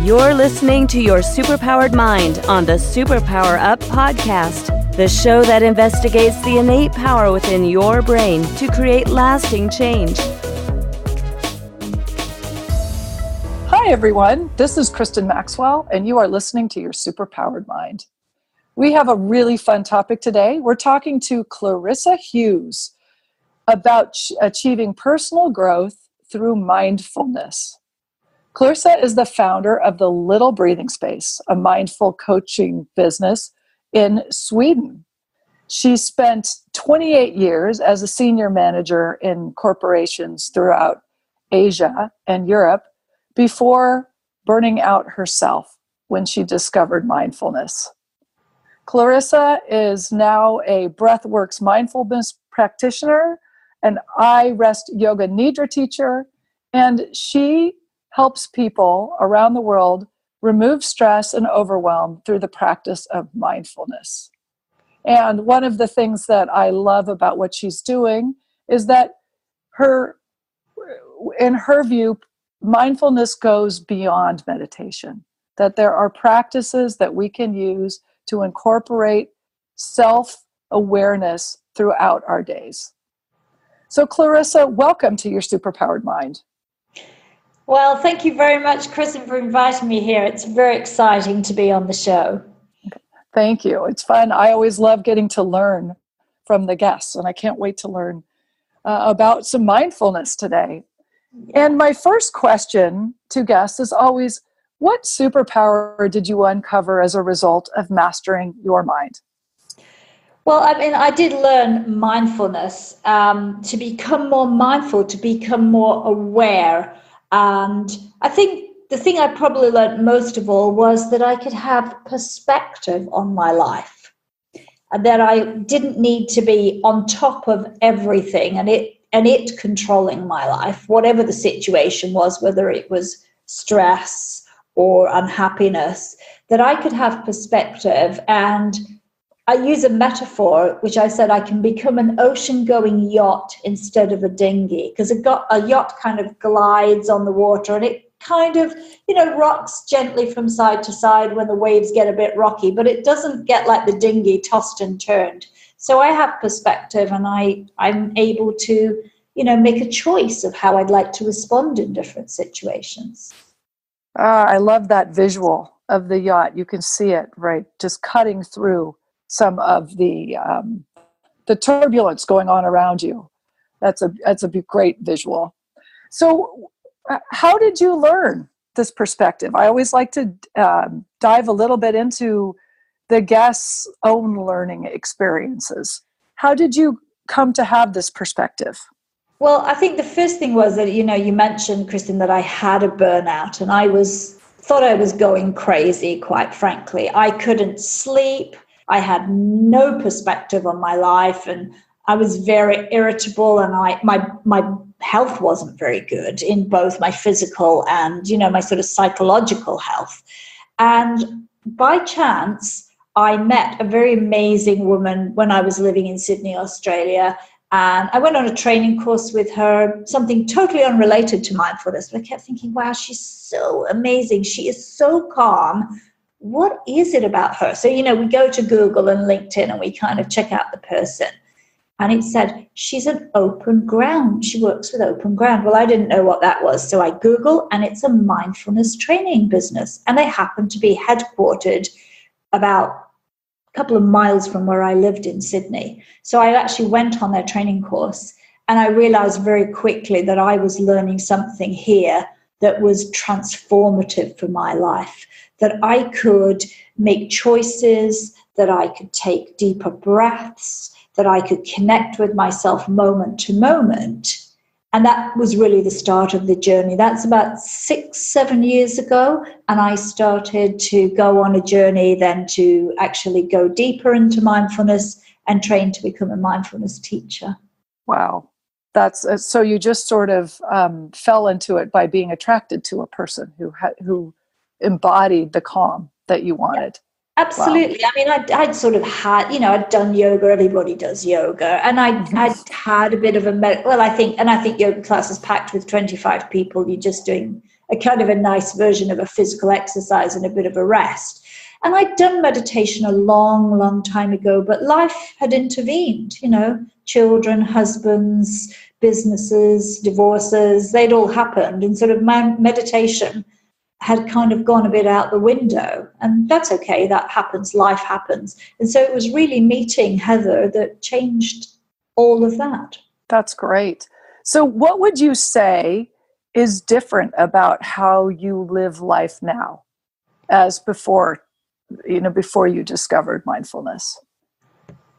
You're listening to Your Superpowered Mind on the Superpower Up podcast, the show that investigates the innate power within your brain to create lasting change. Hi, everyone. This is Kristin Maxwell, and you are listening to Your Superpowered Mind. We have a really fun topic today. We're talking to Clarissa Hughes about achieving personal growth through mindfulness. Clarissa is the founder of the Little Breathing Space, a mindful coaching business in Sweden. She spent 28 years as a senior manager in corporations throughout Asia and Europe before burning out herself when she discovered mindfulness. Clarissa is now a Breathworks mindfulness practitioner, an I-Rest Yoga Nidra teacher, and she helps people around the world remove stress and overwhelm through the practice of mindfulness. And one of the things that I love about what she's doing is that in her view, mindfulness goes beyond meditation, that there are practices that we can use to incorporate self-awareness throughout our days. So Clarissa, welcome to Your Superpowered Mind. Well, thank you very much, Kristin, for inviting me here. It's very exciting to be on the show. Okay. Thank you. It's fun. I always love getting to learn from the guests, and I can't wait to learn about some mindfulness today. And my first question to guests is always, what superpower did you uncover as a result of mastering your mind? Well, I did learn mindfulness to become more mindful, to become more aware. And I think the thing I probably learned most of all was that I could have perspective on my life, and that I didn't need to be on top of everything and it controlling my life, whatever the situation was, whether it was stress or unhappiness, that I could have perspective. And I use a metaphor, which I said I can become an ocean-going yacht instead of a dinghy, because a yacht kind of glides on the water and it kind of, rocks gently from side to side when the waves get a bit rocky, but it doesn't get like the dinghy tossed and turned. So I have perspective, and I'm able to, make a choice of how I'd like to respond in different situations. I love that visual of the yacht. You can see it, right, just cutting through some of the turbulence going on around you. That's a great visual. So how did you learn this perspective? I always like to dive a little bit into the guests' own learning experiences. How did you come to have this perspective? Well, I think the first thing was that, you mentioned, Kristin, that I had a burnout, and I thought I was going crazy, quite frankly. I couldn't sleep. I had no perspective on my life, and I was very irritable, and my health wasn't very good in both my physical and, my sort of psychological health. And by chance, I met a very amazing woman when I was living in Sydney, Australia, and I went on a training course with her, something totally unrelated to mindfulness, but I kept thinking, wow, she's so amazing. She is so calm. What is it about her? So, we go to Google and LinkedIn and we kind of check out the person. And it said, she's an open ground. She works with open ground. Well, I didn't know what that was. So I Google, and it's a mindfulness training business. And they happen to be headquartered about a couple of miles from where I lived in Sydney. So I actually went on their training course, and I realized very quickly that I was learning something here that was transformative for my life, that I could make choices, that I could take deeper breaths, that I could connect with myself moment to moment. And that was really the start of the journey. That's about 6-7 years ago. And I started to go on a journey then to actually go deeper into mindfulness and train to become a mindfulness teacher. Wow. That's so you just sort of fell into it by being attracted to a person who embodied the calm that you wanted. Absolutely. Wow. I mean, I'd sort of had, I'd done yoga. Everybody does yoga, and I'd had a bit of I think yoga class is packed with 25 people. You're just doing a kind of a nice version of a physical exercise and a bit of a rest. And I'd done meditation a long, long time ago, but life had intervened, children, husbands, businesses, divorces, they'd all happened. And sort of meditation had kind of gone a bit out the window. And that's okay, that happens, life happens. And so it was really meeting Heather that changed all of that. That's great. So what would you say is different about how you live life now as before you discovered mindfulness?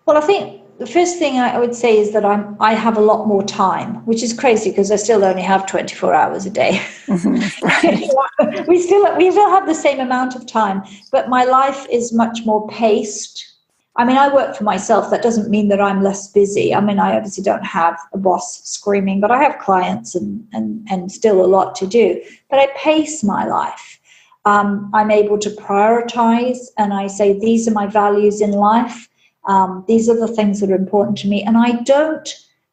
Well, I think the first thing I would say is that I have a lot more time, which is crazy because I still only have 24 hours a day. Right. we still have the same amount of time, but my life is much more paced. I mean, I work for myself. That doesn't mean that I'm less busy. I mean, I obviously don't have a boss screaming, but I have clients and still a lot to do. But I pace my life. I'm able to prioritize, and I say, these are my values in life. These are the things that are important to me. And I don't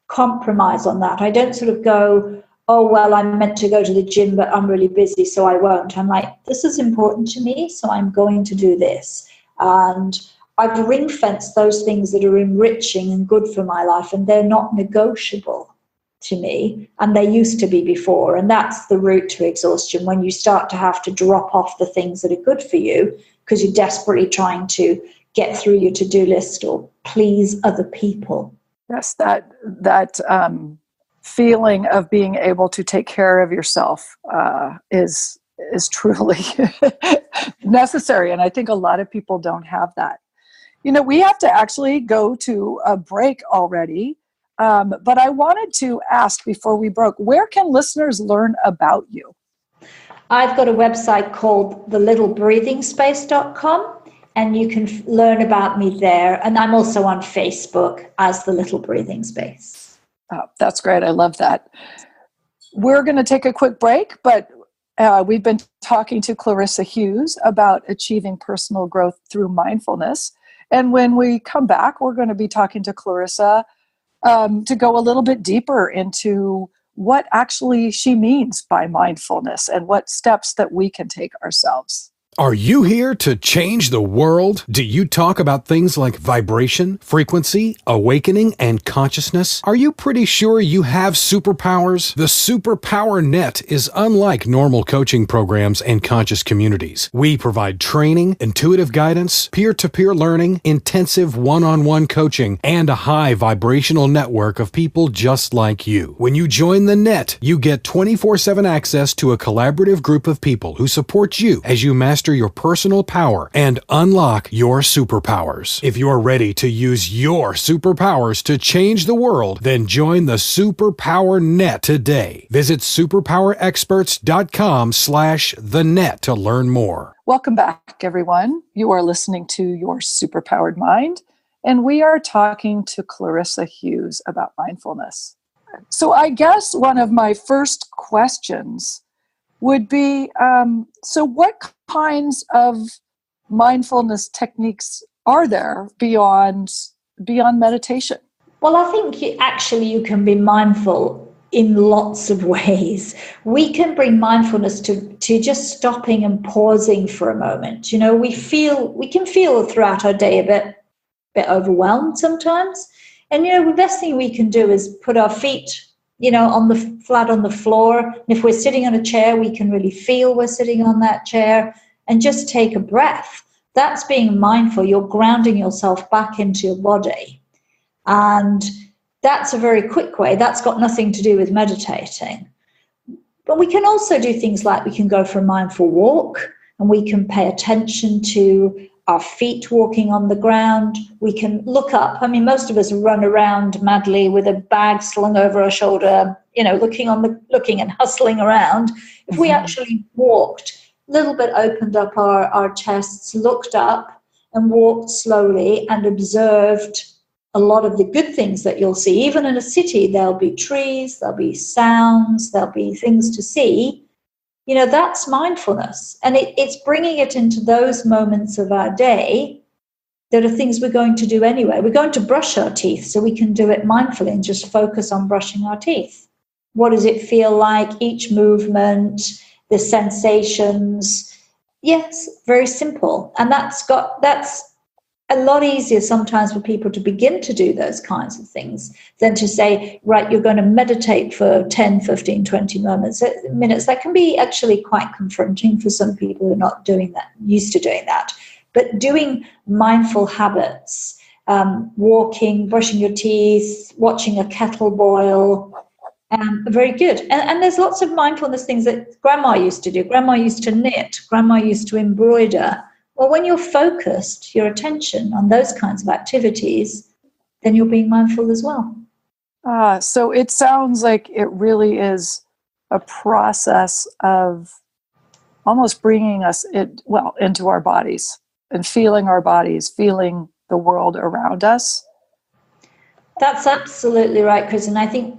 compromise on that. I don't sort of go, oh, well, I'm meant to go to the gym, but I'm really busy, so I won't. I'm like, this is important to me, so I'm going to do this. And I've ring-fenced those things that are enriching and good for my life, and they're not negotiable to me, and they used to be before. And that's the route to exhaustion, when you start to have to drop off the things that are good for you because you're desperately trying to get through your to-do list or please other people. Yes, that feeling of being able to take care of yourself is truly necessary, and I think a lot of people don't have that. We have to actually go to a break already, but I wanted to ask before we broke, where can listeners learn about you? I've got a website called thelittlebreathingspace.com, and you can learn about me there. And I'm also on Facebook as The Little Breathing Space. Oh, that's great. I love that. We're going to take a quick break, but we've been talking to Clarissa Hughes about achieving personal growth through mindfulness. And when we come back, we're going to be talking to Clarissa to go a little bit deeper into what actually she means by mindfulness and what steps that we can take ourselves. Are you here to change the world? Do you talk about things like vibration, frequency, awakening, and consciousness? Are you pretty sure you have superpowers? The Superpower Net is unlike normal coaching programs and conscious communities. We provide training, intuitive guidance, peer-to-peer learning, intensive one-on-one coaching, and a high vibrational network of people just like you. When you join the net, you get 24/7 access to a collaborative group of people who support you as you master your personal power and unlock your superpowers. If you're ready to use your superpowers to change the world, then join the Superpower Net today. Visit superpowerexperts.com/thenet to learn more. Welcome back, everyone. You are listening to Your Superpowered Mind, and we are talking to Clarissa Hughes about mindfulness. So I guess one of my first questions would be, so what kinds of mindfulness techniques are there beyond meditation? Well, I think you can be mindful in lots of ways. We can bring mindfulness to just stopping and pausing for a moment. We can feel throughout our day a bit overwhelmed sometimes. And, the best thing we can do is put our feet flat on the floor. And if we're sitting on a chair, we can really feel we're sitting on that chair and just take a breath. That's being mindful. You're grounding yourself back into your body. And that's a very quick way. That's got nothing to do with meditating. But we can also do things like we can go for a mindful walk, and we can pay attention to our feet walking on the ground. We can look up. I mean, most of us run around madly with a bag slung over our shoulder, looking and hustling around. If we actually walked, a little bit opened up our chests, looked up and walked slowly and observed a lot of the good things that you'll see. Even in a city, there'll be trees, there'll be sounds, there'll be things to see. That's mindfulness. And it's bringing it into those moments of our day that are things we're going to do anyway. We're going to brush our teeth, so we can do it mindfully and just focus on brushing our teeth. What does it feel like? Each movement, the sensations. Yes, very simple. And that's a lot easier sometimes for people to begin to do those kinds of things than to say, right, you're going to meditate for 10, 15, 20 minutes. That can be actually quite confronting for some people who are not doing that, used to doing that. But doing mindful habits, walking, brushing your teeth, watching a kettle boil, very good. And there's lots of mindfulness things that Grandma used to do. Grandma used to knit. Grandma used to embroider. Well, when you're focused, your attention on those kinds of activities, then you're being mindful as well. So it sounds like it really is a process of almost bringing us into our bodies and feeling our bodies, feeling the world around us. That's absolutely right, Chris. And I think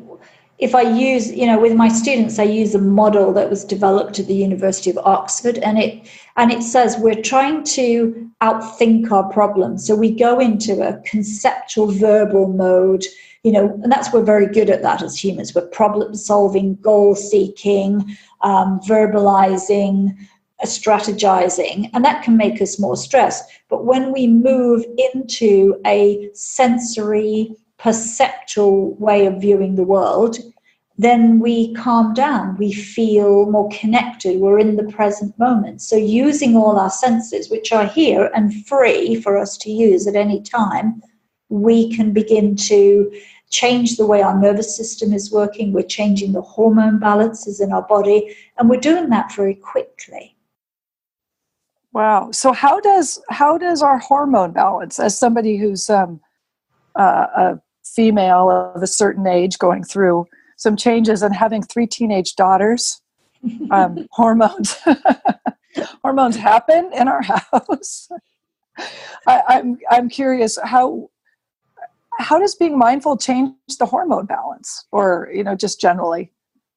if I use, with my students, I use a model that was developed at the University of Oxford, and it says we're trying to outthink our problems. So we go into a conceptual verbal mode, and we're very good at that as humans. We're problem solving, goal seeking, verbalizing, strategizing, and that can make us more stressed. But when we move into a sensory, perceptual way of viewing the world, then we calm down, we feel more connected, we're in the present moment. So using all our senses, which are here and free for us to use at any time, we can begin to change the way our nervous system is working. We're changing the hormone balances in our body, and we're doing that very quickly. Wow. So how does our hormone balance, as somebody who's a female of a certain age going through some changes and having 3 teenage daughters, hormones happen in our house. I'm curious, how does being mindful change the hormone balance, or just generally?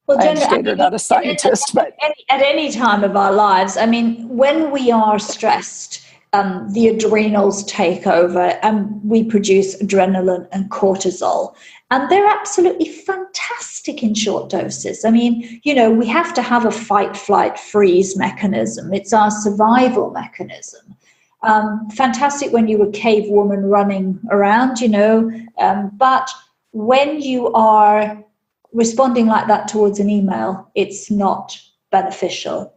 Well, I understand you're not a scientist, but at any time of our lives, when we are stressed, the adrenals take over and we produce adrenaline and cortisol. And they're absolutely fantastic in short doses. We have to have a fight, flight, freeze mechanism. It's our survival mechanism. Fantastic when you're a cave woman running around, but when you are responding like that towards an email, it's not beneficial.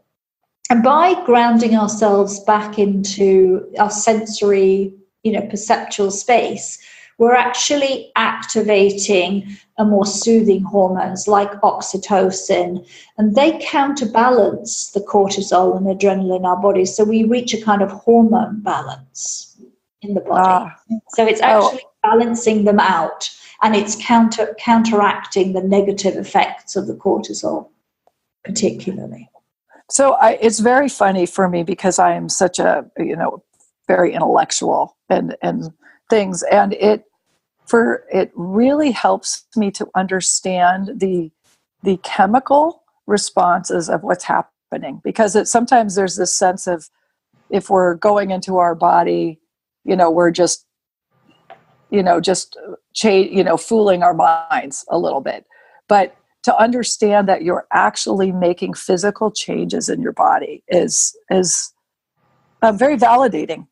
And by grounding ourselves back into our sensory, perceptual space, we're actually activating a more soothing hormones like oxytocin, and they counterbalance the cortisol and adrenaline in our bodies. So we reach a kind of hormone balance in the body. So it's actually balancing them out, and it's counteracting the negative effects of the cortisol, particularly. So it's very funny for me because I am such a, very intellectual and things, and it really helps me to understand the chemical responses of what's happening, because sometimes there's this sense of, if we're going into our body, we're just fooling our minds a little bit, but to understand that you're actually making physical changes in your body is very validating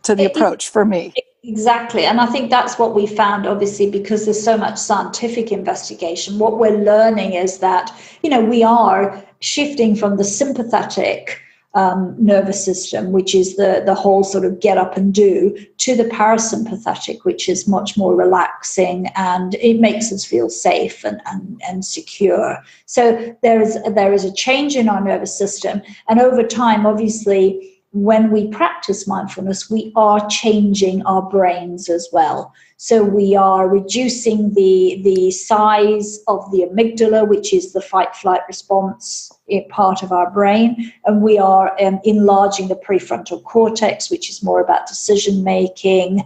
to the approach for me. Exactly. And I think that's what we found, obviously, because there's so much scientific investigation. What we're learning is that, we are shifting from the sympathetic nervous system, which is the whole sort of get up and do, to the parasympathetic, which is much more relaxing, and it makes us feel safe and secure. So there is a change in our nervous system, and over time, obviously, when we practice mindfulness, we are changing our brains as well. So we are reducing the size of the amygdala, which is the fight-flight response part of our brain, and we are enlarging the prefrontal cortex, which is more about decision-making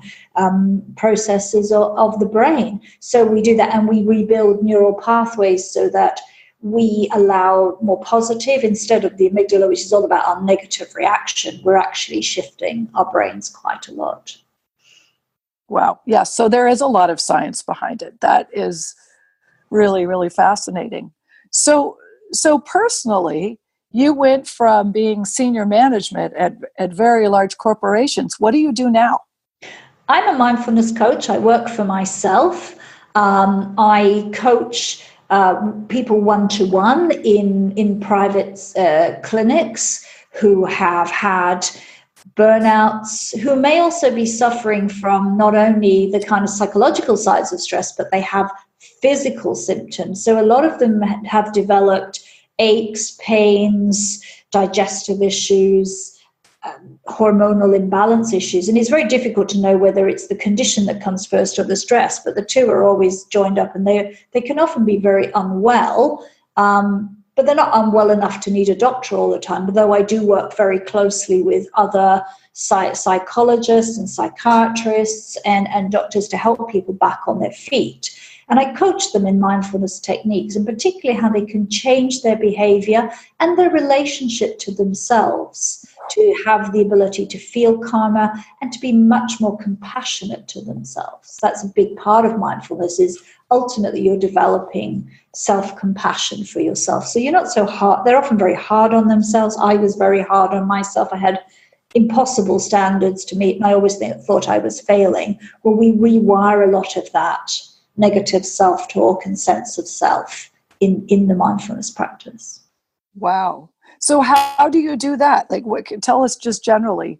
processes of the brain. So we do that, and we rebuild neural pathways so that we allow more positive instead of the amygdala, which is all about our negative reaction. We're actually shifting our brains quite a lot. Wow. Yeah. So there is a lot of science behind it. That is really, really fascinating. So personally, you went from being senior management at very large corporations. What do you do now? I'm a mindfulness coach. I work for myself. I coach people one-to-one in private clinics who have had burnouts, who may also be suffering from not only the kind of psychological sides of stress, but they have physical symptoms. So a lot of them have developed aches, pains, digestive issues, hormonal imbalance issues. And it's very difficult to know whether it's the condition that comes first or the stress, but the two are always joined up, and they can often be very unwell, but they're not unwell enough to need a doctor all the time. Although I do work very closely with other psychologists and psychiatrists and doctors to help people back on their feet. And I coach them in mindfulness techniques, and particularly how they can change their behavior and their relationship to themselves to have the ability to feel calmer and to be much more compassionate to themselves. That's a big part of mindfulness, is ultimately you're developing self-compassion for yourself. So you're not so hard. They're often very hard on themselves. I was very hard on myself. I had impossible standards to meet, and I always thought I was failing. Well, we rewire a lot of that negative self-talk and sense of self in the mindfulness practice. Wow. So how do you do that? Like, tell us just generally,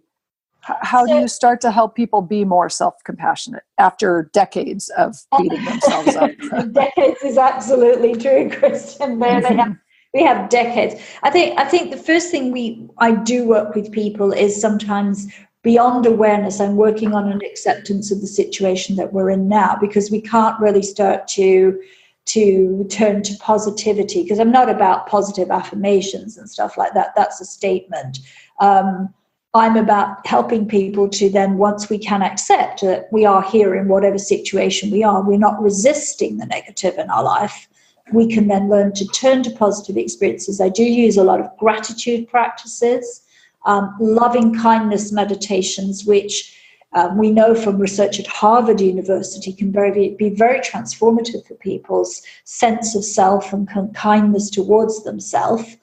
how do you start to help people be more self-compassionate after decades of beating themselves up? Decades is absolutely true, Kristin. We have decades. I think the first thing I do work with people is sometimes beyond awareness. I'm working on an acceptance of the situation that we're in now, because we can't really start to turn to positivity, because I'm not about positive affirmations and stuff like that. That's a statement. I'm about helping people to then, once we can accept that we are here in whatever situation we are, we're not resisting the negative in our life, we can then learn to turn to positive experiences. I do use a lot of gratitude practices, loving kindness meditations, which we know from research at Harvard University can be very transformative for people's sense of self and kindness towards themselves.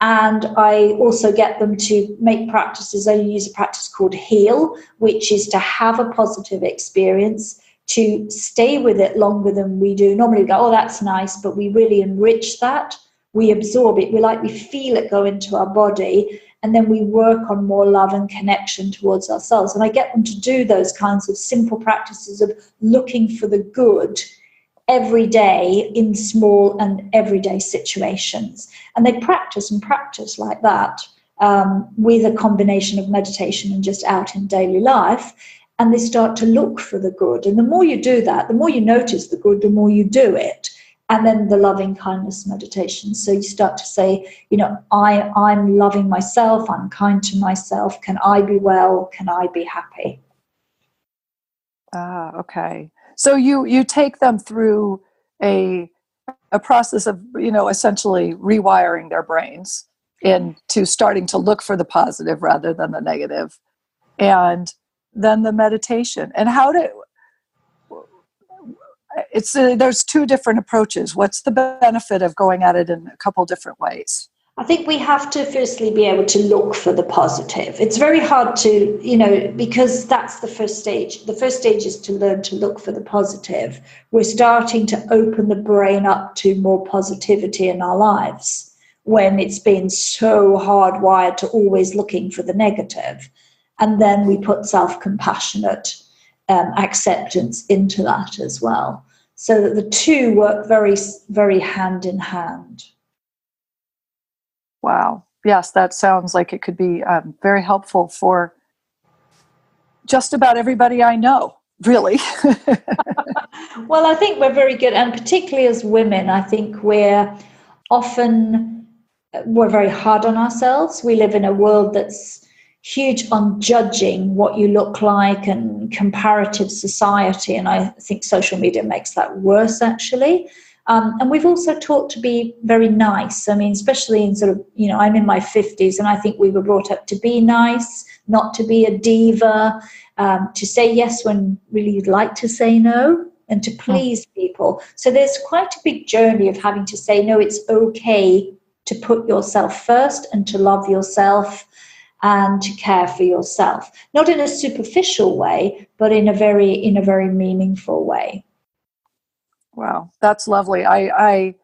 And I also get them to make practices. I use a practice called HEAL, which is to have a positive experience, to stay with it longer than we do. Normally we go, oh, that's nice, but we really enrich that. We absorb it. We feel it go into our body. And then we work on more love and connection towards ourselves. And I get them to do those kinds of simple practices of looking for the good every day in small and everyday situations. And they practice like that with a combination of meditation and just out in daily life. And they start to look for the good. And the more you do that, the more you notice the good, the more you do it. And then the loving kindness meditation. So you start to say, I'm loving myself, I'm kind to myself. Can I be well? Can I be happy? Okay. So you take them through a process of, essentially rewiring their brains into starting to look for the positive rather than the negative. And then the meditation. And there's two different approaches. What's the benefit of going at it in a couple different ways? I think we have to firstly be able to look for the positive. It's very hard to, because that's the first stage. The first stage is to learn to look for the positive. We're starting to open the brain up to more positivity in our lives when it's been so hardwired to always looking for the negative. And then we put self-compassionate acceptance into that as well, so that the two work very, very hand in hand. Wow. Yes, that sounds like it could be very helpful for just about everybody I know, really. Well, I think we're very good, and particularly as women, I think we're very hard on ourselves. We live in a world that's huge on judging what you look like and comparative society. And I think social media makes that worse, actually. And we've also taught to be very nice. I mean, especially in sort of, I'm in my 50s, and I think we were brought up to be nice, not to be a diva, to say yes when really you'd like to say no, and to please people. So there's quite a big journey of having to say, no, it's okay to put yourself first and to love yourself and to care for yourself, not in a superficial way, but in a very meaningful way. Wow, that's lovely. I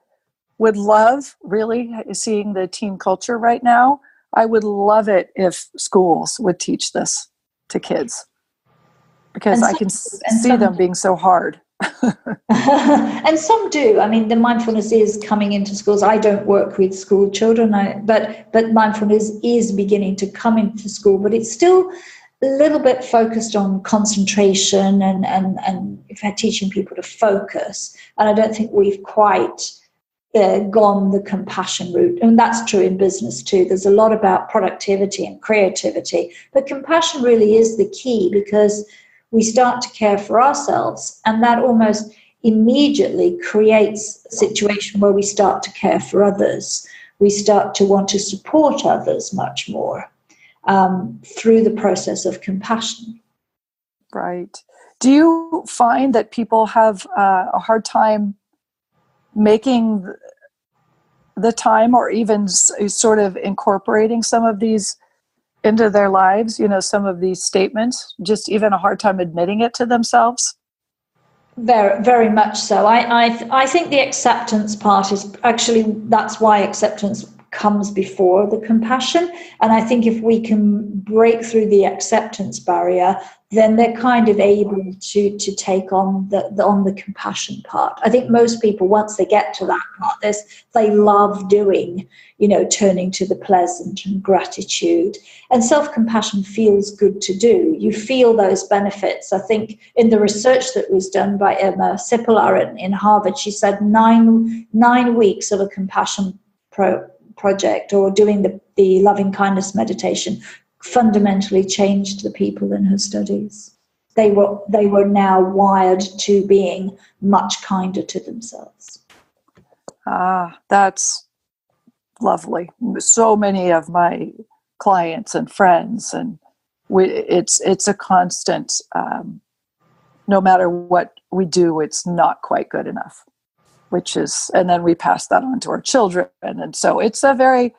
would love really seeing the team culture right now. I would love it if schools would teach this to kids, because I can see them being so hard. And some do. I mean, the mindfulness is coming into schools. I don't work with school children, but mindfulness is beginning to come into school, but it's still a little bit focused on concentration and teaching people to focus. And I don't think we've quite gone the compassion route. And that's true in business too. There's a lot about productivity and creativity, but compassion really is the key, because we start to care for ourselves, and that almost immediately creates a situation where we start to care for others. We start to want to support others much more through the process of compassion. Right. Do you find that people have a hard time making the time, or even sort of incorporating some of these into their lives, some of these statements, just even a hard time admitting it to themselves? Very, very much so. I think the acceptance part is actually, that's why acceptance comes before the compassion. And I think if we can break through the acceptance barrier, then they're kind of able to take on the compassion part. I think most people, once they get to that part, they love doing, turning to the pleasant and gratitude. And self-compassion feels good to do. You feel those benefits. I think in the research that was done by Emma Sippelar in Harvard, she said 9 weeks of a compassion project, or doing the loving kindness meditation, fundamentally changed the people in her studies. They were now wired to being much kinder to themselves. That's lovely. So many of my clients and friends, and it's a constant. No matter what we do, it's not quite good enough. And then we pass that on to our children, and so it's a very,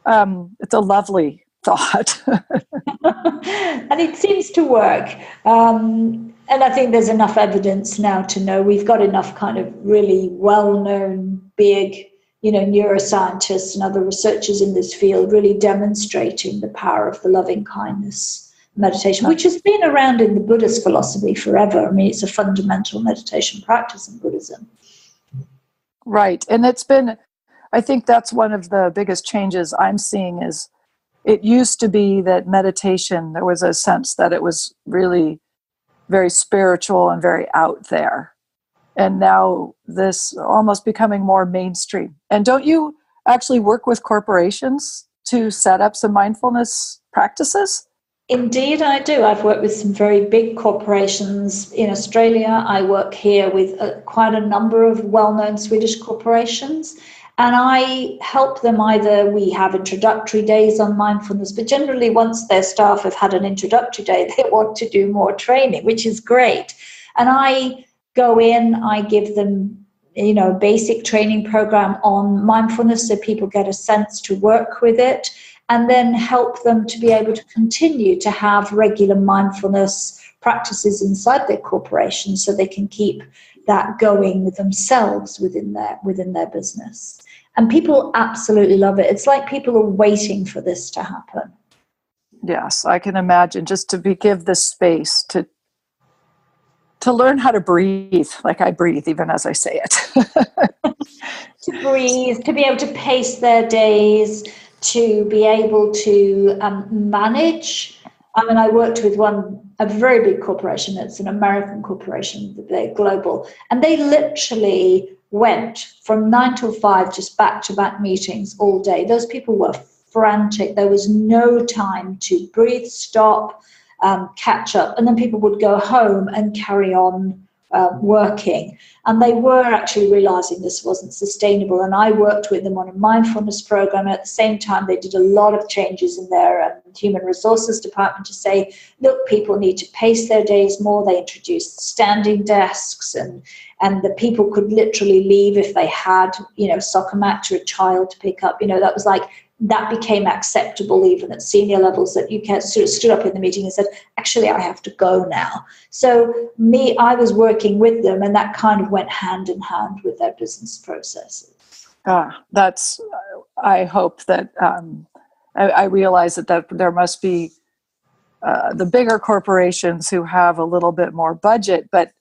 it's a lovely thought. And it seems to work. And I think there's enough evidence now to know. We've got enough kind of really well-known big, neuroscientists and other researchers in this field really demonstrating the power of the loving kindness meditation, which has been around in the Buddhist philosophy forever. I mean, it's a fundamental meditation practice in Buddhism. Right. And I think that's one of the biggest changes I'm seeing is, it used to be that meditation, there was a sense that it was really very spiritual and very out there. And now this almost becoming more mainstream. And don't you actually work with corporations to set up some mindfulness practices? Indeed, I do. I've worked with some very big corporations in Australia. I work here with quite a number of well-known Swedish corporations. And I help them either, we have introductory days on mindfulness, but generally once their staff have had an introductory day, they want to do more training, which is great. And I go in, I give them, a basic training program on mindfulness so people get a sense to work with it, and then help them to be able to continue to have regular mindfulness practices inside their corporation so they can keep that going with themselves within their business. And people absolutely love it. It's like people are waiting for this to happen. Yes, I can imagine, just to give the space to learn how to breathe, like I breathe even as I say it. To breathe, to be able to pace their days, to be able to manage. I mean, I worked with a very big corporation. It's an American corporation. They're global. And they literally went from 9 till 5, just back-to-back meetings all day. Those people were frantic. There was no time to breathe, stop, catch up. And then people would go home and carry on working. And they were actually realizing this wasn't sustainable. And I worked with them on a mindfulness program. At the same time, they did a lot of changes in their human resources department to say, look, people need to pace their days more. They introduced standing desks and and the people could literally leave if they had, a soccer match or a child to pick up. That was like, that became acceptable even at senior levels, that you sort of stood up in the meeting and said, actually, I have to go now. So I was working with them, and that kind of went hand in hand with their business processes. I hope that I realize that there must be the bigger corporations who have a little bit more budget, but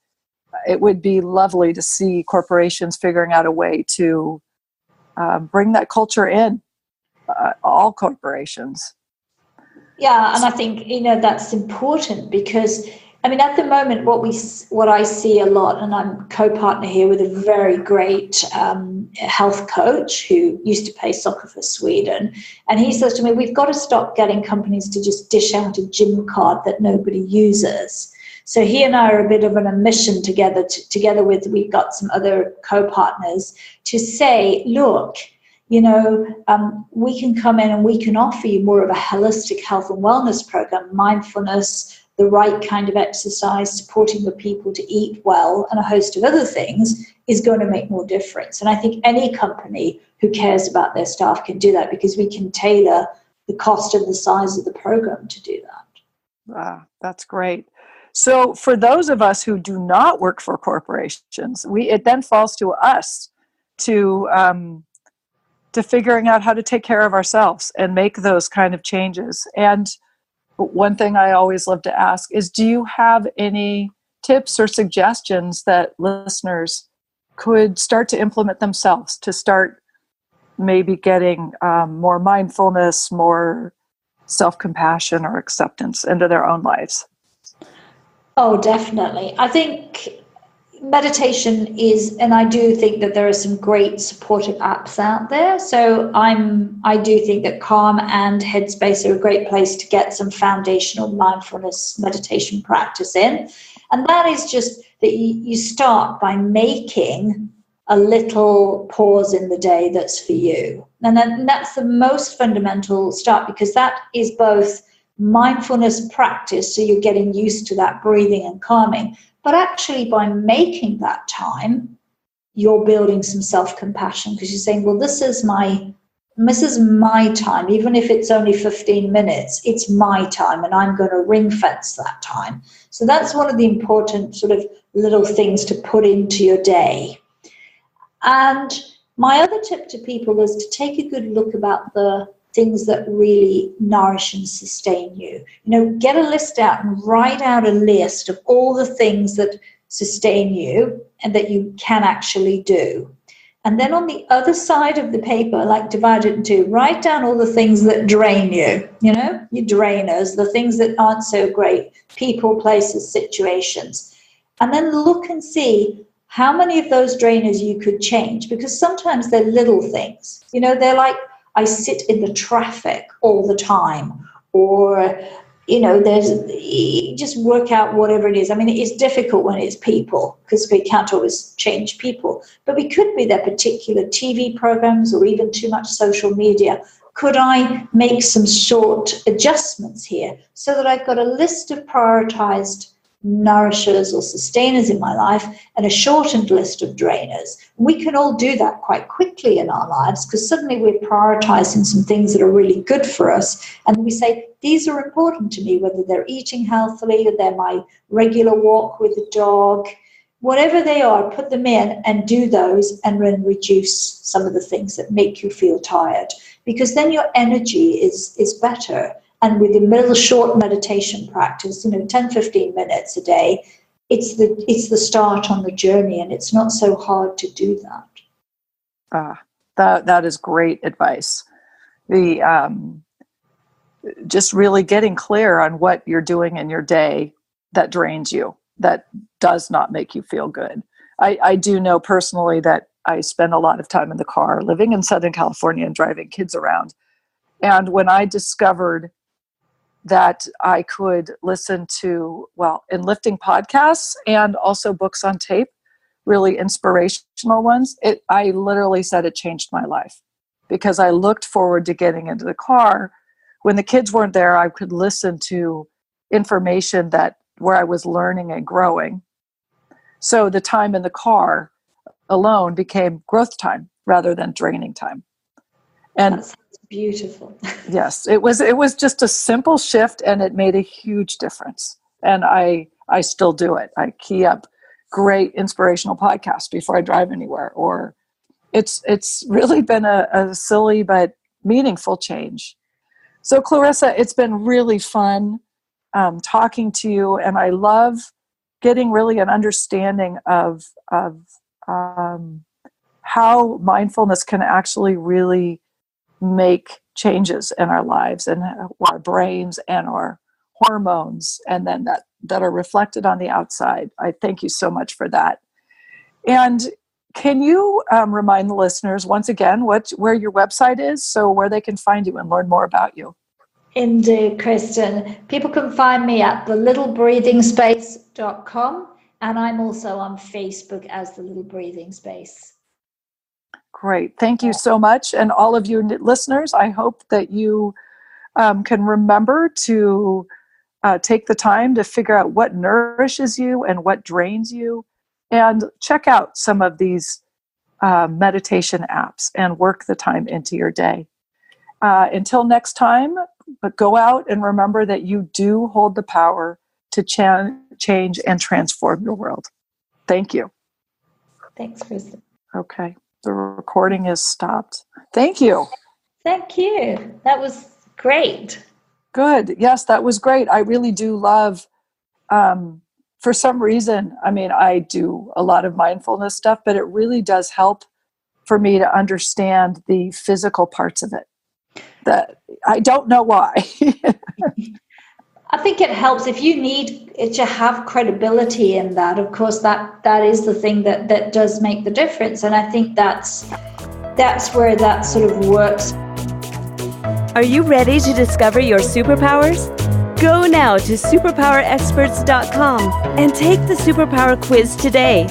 it would be lovely to see corporations figuring out a way to bring that culture in, all corporations. Yeah, and I think, that's important because, at the moment, what I see a lot, and I'm co-partner here with a very great health coach who used to play soccer for Sweden, and he says to me, we've got to stop getting companies to just dish out a gym card that nobody uses. So he and I are a bit of a mission together with, we've got some other co-partners, to say, look, we can come in and we can offer you more of a holistic health and wellness program, mindfulness, the right kind of exercise, supporting the people to eat well, and a host of other things is going to make more difference. And I think any company who cares about their staff can do that, because we can tailor the cost and the size of the program to do that. That's great. So for those of us who do not work for corporations, it then falls to us to figuring out how to take care of ourselves and make those kind of changes. And one thing I always love to ask is, do you have any tips or suggestions that listeners could start to implement themselves to start maybe getting more mindfulness, more self-compassion or acceptance into their own lives? Oh, definitely. I think meditation is, and I do think that there are some great supportive apps out there. So I do think that Calm and Headspace are a great place to get some foundational mindfulness meditation practice in. And that is just that you start by making a little pause in the day that's for you. And then that's the most fundamental start, because that is both mindfulness practice, so you're getting used to that breathing and calming, but actually by making that time, you're building some self-compassion, because you're saying, well, this is my time, even if it's only 15 minutes, it's my time, and I'm going to ring fence that time. So that's one of the important sort of little things to put into your day. And my other tip to people is to take a good look about the things that really nourish and sustain you. Get a list out and write out a list of all the things that sustain you and that you can actually do. And then on the other side of the paper, like divide it into, write down all the things that drain you, your drainers, the things that aren't so great, people, places, situations. And then look and see how many of those drainers you could change, because sometimes they're little things. They're like, I sit in the traffic all the time, or, just work out whatever it is. It's difficult when it's people, because we can't always change people, but we could be their particular TV programs or even too much social media. Could I make some short adjustments here so that I've got a list of prioritized nourishers or sustainers in my life and a shortened list of drainers? We can all do that quite quickly in our lives, because suddenly we're prioritizing some things that are really good for us, and we say, these are important to me, whether they're eating healthily or they're my regular walk with the dog, whatever they are, put them in and do those, and then reduce some of the things that make you feel tired, because then your energy is better. And with a little short meditation practice, 10, 15 minutes a day, it's the start on the journey, and it's not so hard to do that. That is great advice. Just really getting clear on what you're doing in your day that drains you, that does not make you feel good. I do know personally that I spend a lot of time in the car living in Southern California and driving kids around. And when I discovered that I could listen to, enlifting podcasts and also books on tape, really inspirational ones, I literally said it changed my life, because I looked forward to getting into the car. When the kids weren't there, I could listen to information where I was learning and growing. So the time in the car alone became growth time rather than draining time. And That's beautiful. yes, it was just a simple shift, and it made a huge difference. And I still do it. I key up great inspirational podcasts before I drive anywhere, or it's really been a silly but meaningful change. So Clarissa, it's been really fun talking to you, and I love getting really an understanding of how mindfulness can actually really make changes in our lives and our brains and our hormones, and then that are reflected on the outside. I thank you so much for that. And can you remind the listeners once again where your website is, so where they can find you and learn more about you? Indeed, Kristin. People can find me at thelittlebreathingspace.com, and I'm also on Facebook as The Little Breathing Space. Great. Thank you so much. And all of you listeners, I hope that you can remember to take the time to figure out what nourishes you and what drains you, and check out some of these meditation apps and work the time into your day. Until next time, but go out and remember that you do hold the power to change and transform your world. Thank you. Thanks, Kristin. Okay. The recording is stopped. Thank you. Thank you. That was great. Good. Yes, that was great. I really do love, for some reason, I do a lot of mindfulness stuff, but it really does help for me to understand the physical parts of it. That I don't know why. I think it helps if you need it to have credibility in that. Of course, that is the thing that does make the difference. And I think that's where that sort of works. Are you ready to discover your superpowers? Go now to superpowerexperts.com and take the superpower quiz today.